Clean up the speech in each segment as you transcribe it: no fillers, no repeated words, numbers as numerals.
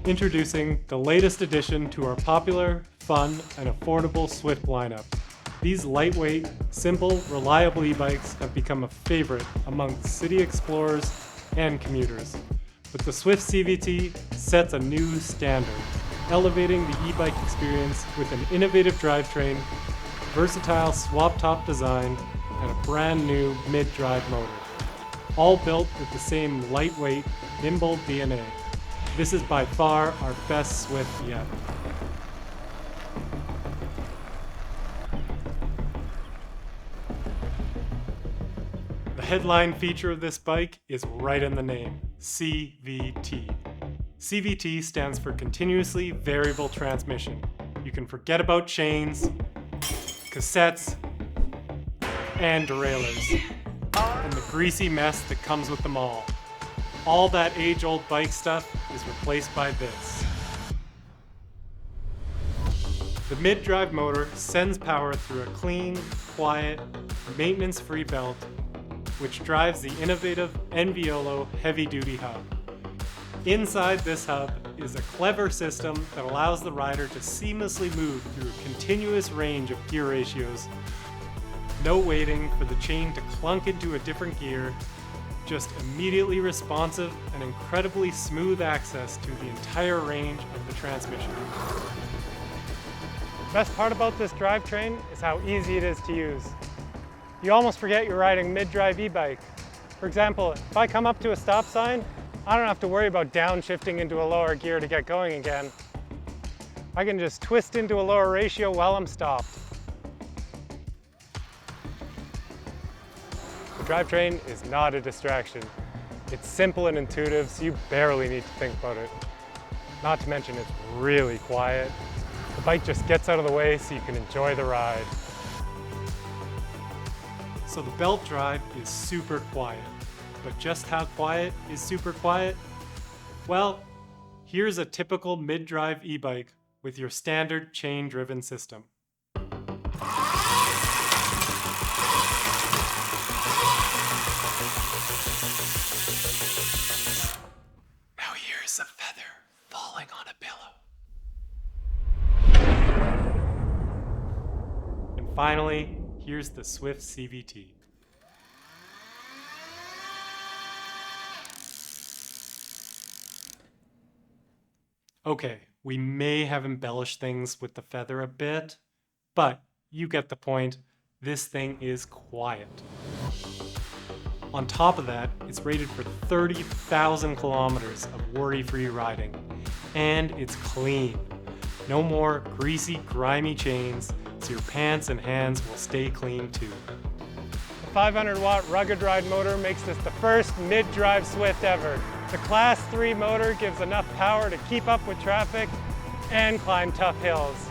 Introducing the latest addition to our popular, fun, and affordable Swift lineup. These lightweight, simple, reliable e-bikes have become a favorite among city explorers and commuters. But the Swift CVT sets a new standard, elevating the e-bike experience with an innovative drivetrain, versatile swap-top design, and a brand new mid-drive motor. All built with the same lightweight, nimble DNA. This is by far our best Swift yet. The headline feature of this bike is right in the name, CVT. CVT stands for Continuously Variable Transmission. You can forget about chains, cassettes, and derailleurs, and the greasy mess that comes with them all. All that age-old bike stuff is replaced by this. The mid-drive motor sends power through a clean, quiet, maintenance-free belt, which drives the innovative Enviolo heavy-duty hub. Inside this hub is a clever system that allows the rider to seamlessly move through a continuous range of gear ratios. No waiting for the chain to clunk into a different gear, just immediately responsive and incredibly smooth access to the entire range of the transmission. Best part about this drivetrain is how easy it is to use. You almost forget you're riding mid-drive e-bike. For example, if I come up to a stop sign, I don't have to worry about downshifting into a lower gear to get going again. I can just twist into a lower ratio while I'm stopped. The drivetrain is not a distraction. It's simple and intuitive, so you barely need to think about it. Not to mention it's really quiet. The bike just gets out of the way so you can enjoy the ride. So the belt drive is super quiet. But just how quiet is super quiet? Well, here's a typical mid-drive e-bike with your standard chain-driven system. Now here's a feather falling on a pillow. And finally, here's the Swift CVT. Okay, we may have embellished things with the feather a bit, but you get the point. This thing is quiet. On top of that, it's rated for 30,000 kilometers of worry-free riding. And it's clean. No more greasy, grimy chains, so your pants and hands will stay clean too. The 500-watt rugged ride motor makes this the first mid-drive Swift ever. The Class 3 motor gives enough power to keep up with traffic and climb tough hills.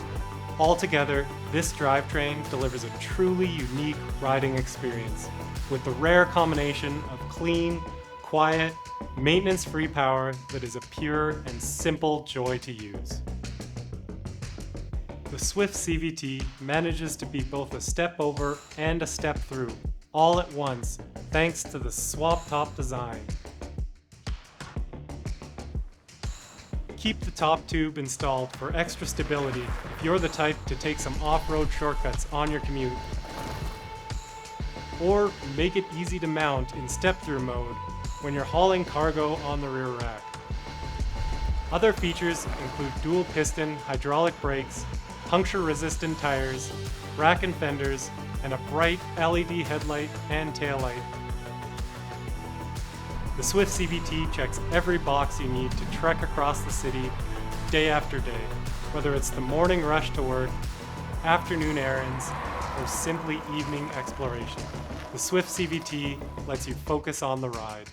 Altogether, this drivetrain delivers a truly unique riding experience with the rare combination of clean, quiet, maintenance-free power that is a pure and simple joy to use. The Swift CVT manages to be both a step over and a step through, all at once, thanks to the swap-top design. Keep the top tube installed for extra stability if you're the type to take some off-road shortcuts on your commute. Or make it easy to mount in step-through mode when you're hauling cargo on the rear rack. Other features include dual piston hydraulic brakes, puncture-resistant tires, rack and fenders, and a bright LED headlight and taillight. The Swift CVT checks every box you need to trek across the city day after day, whether it's the morning rush to work, afternoon errands, or simply evening exploration. The Swift CVT lets you focus on the ride.